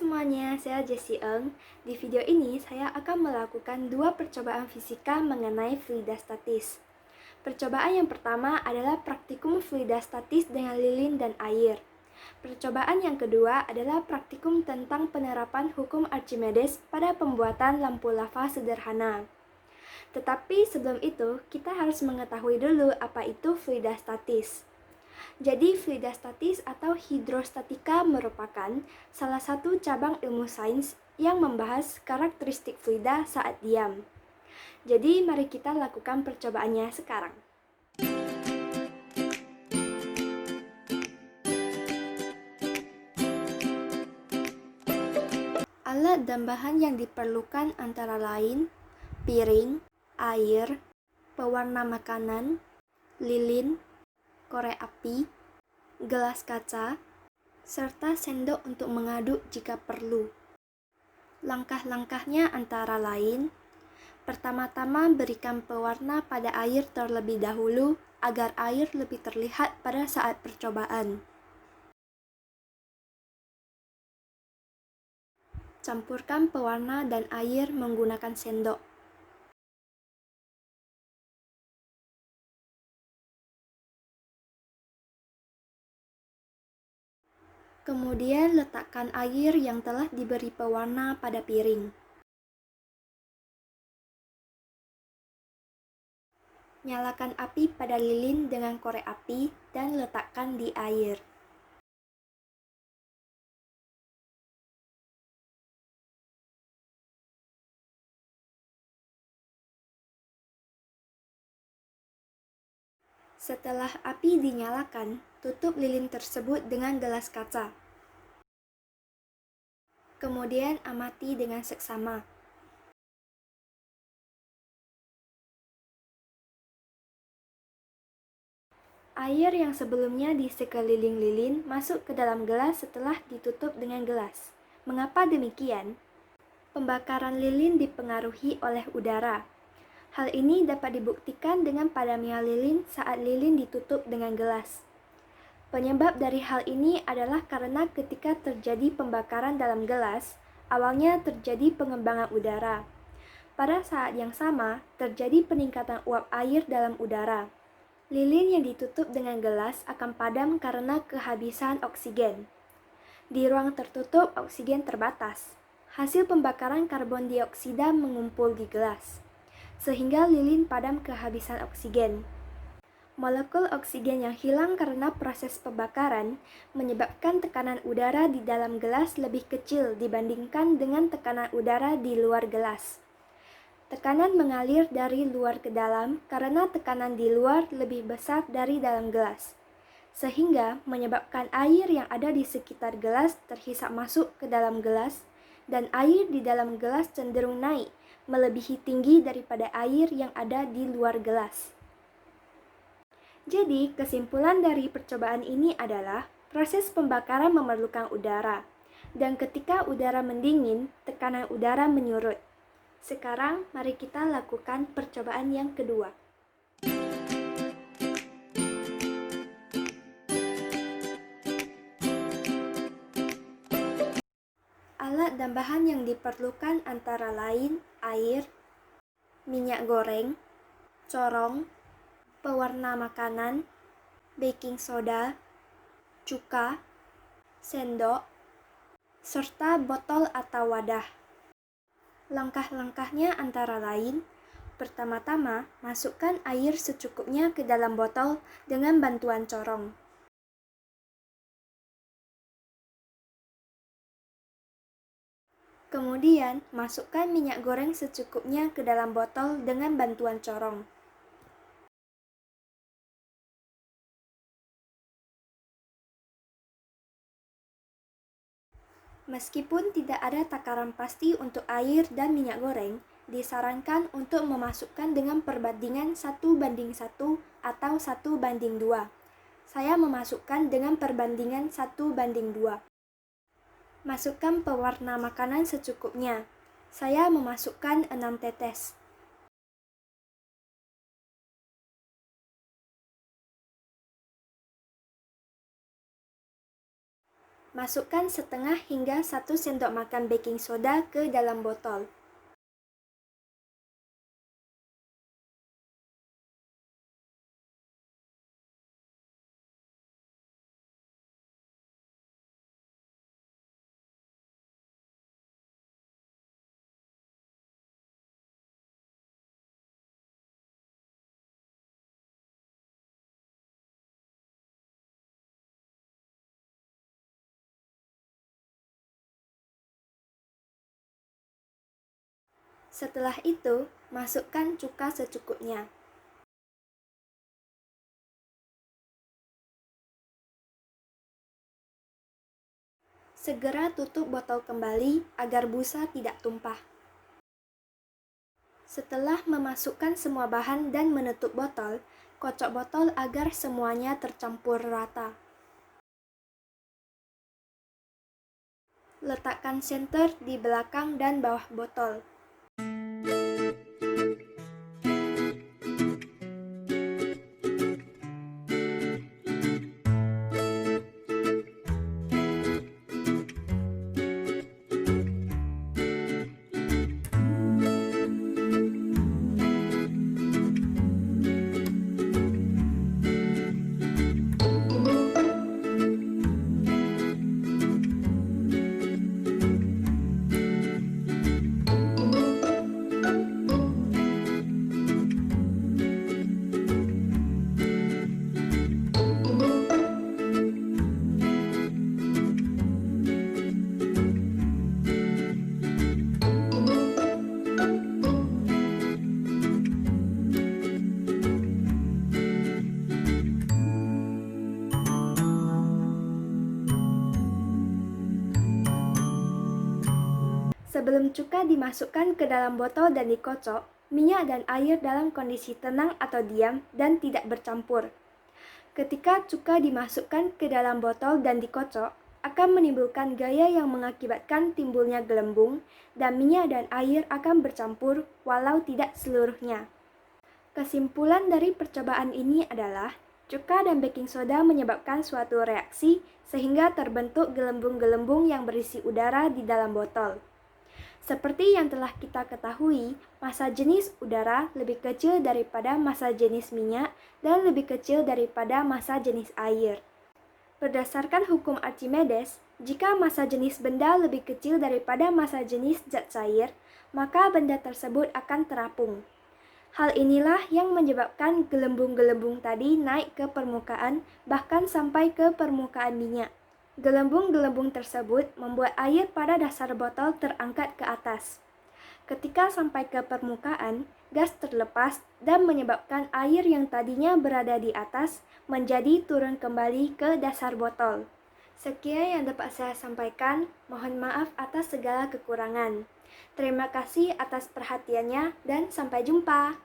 semuanya, saya Jessie Eng. Di video ini, saya akan melakukan dua percobaan fisika mengenai fluidastatis. Percobaan yang pertama adalah praktikum fluidastatis dengan lilin dan air. Percobaan yang kedua adalah praktikum tentang penerapan hukum Archimedes pada pembuatan lampu lava sederhana. Tetapi sebelum itu, kita harus mengetahui dulu apa itu fluidastatis. Jadi, fluidastatis atau hidrostatika merupakan salah satu cabang ilmu sains yang membahas karakteristik fluida saat diam. Jadi, mari kita lakukan percobaannya sekarang. Alat dan bahan yang diperlukan antara lain piring, air, pewarna makanan, lilin, korek api, gelas kaca, serta sendok untuk mengaduk jika perlu. Langkah-langkahnya antara lain, pertama-tama berikan pewarna pada air terlebih dahulu agar air lebih terlihat pada saat percobaan. Campurkan pewarna dan air menggunakan sendok. Kemudian letakkan air yang telah diberi pewarna pada piring. Nyalakan api pada lilin dengan korek api dan letakkan di air. Setelah api dinyalakan, tutup lilin tersebut dengan gelas kaca. Kemudian amati dengan seksama. Air yang sebelumnya di sekeliling lilin masuk ke dalam gelas setelah ditutup dengan gelas. Mengapa demikian? Pembakaran lilin dipengaruhi oleh udara. Hal ini dapat dibuktikan dengan padamnya lilin saat lilin ditutup dengan gelas. Penyebab dari hal ini adalah karena ketika terjadi pembakaran dalam gelas, awalnya terjadi pengembangan udara. Pada saat yang sama, terjadi peningkatan uap air dalam udara. Lilin yang ditutup dengan gelas akan padam karena kehabisan oksigen. Di ruang tertutup, oksigen terbatas. Hasil pembakaran karbon dioksida mengumpul di gelas, sehingga lilin padam kehabisan oksigen. Molekul oksigen yang hilang karena proses pembakaran menyebabkan tekanan udara di dalam gelas lebih kecil dibandingkan dengan tekanan udara di luar gelas. Tekanan mengalir dari luar ke dalam karena tekanan di luar lebih besar dari dalam gelas, sehingga menyebabkan air yang ada di sekitar gelas terhisap masuk ke dalam gelas, dan air di dalam gelas cenderung naik, melebihi tinggi daripada air yang ada di luar gelas. Jadi, kesimpulan dari percobaan ini adalah proses pembakaran memerlukan udara, dan ketika udara mendingin, tekanan udara menyurut. Sekarang, mari kita lakukan percobaan yang kedua. Alat dan bahan yang diperlukan antara lain air, minyak goreng, corong, pewarna makanan, baking soda, cuka, sendok, serta botol atau wadah. Langkah-langkahnya antara lain, pertama-tama masukkan air secukupnya ke dalam botol dengan bantuan corong. Kemudian, masukkan minyak goreng secukupnya ke dalam botol dengan bantuan corong. Meskipun tidak ada takaran pasti untuk air dan minyak goreng, disarankan untuk memasukkan dengan perbandingan 1:1 atau 1:2. Saya memasukkan dengan perbandingan 1:2. Masukkan pewarna makanan secukupnya. Saya memasukkan 6 tetes. Masukkan setengah hingga 1 sendok makan baking soda ke dalam botol. Setelah itu, masukkan cuka secukupnya. Segera tutup botol kembali agar busa tidak tumpah. Setelah memasukkan semua bahan dan menutup botol, kocok botol agar semuanya tercampur rata. Letakkan senter di belakang dan bawah botol. Sebelum cuka dimasukkan ke dalam botol dan dikocok, minyak dan air dalam kondisi tenang atau diam dan tidak bercampur. Ketika cuka dimasukkan ke dalam botol dan dikocok, akan menimbulkan gaya yang mengakibatkan timbulnya gelembung dan minyak dan air akan bercampur walau tidak seluruhnya. Kesimpulan dari percobaan ini adalah cuka dan baking soda menyebabkan suatu reaksi sehingga terbentuk gelembung-gelembung yang berisi udara di dalam botol. Seperti yang telah kita ketahui, massa jenis udara lebih kecil daripada massa jenis minyak dan lebih kecil daripada massa jenis air. Berdasarkan hukum Archimedes, jika massa jenis benda lebih kecil daripada massa jenis zat cair, maka benda tersebut akan terapung. Hal inilah yang menyebabkan gelembung-gelembung tadi naik ke permukaan, bahkan sampai ke permukaan minyak. Gelembung-gelembung tersebut membuat air pada dasar botol terangkat ke atas. Ketika sampai ke permukaan, gas terlepas dan menyebabkan air yang tadinya berada di atas menjadi turun kembali ke dasar botol. Sekian yang dapat saya sampaikan, mohon maaf atas segala kekurangan. Terima kasih atas perhatiannya dan sampai jumpa.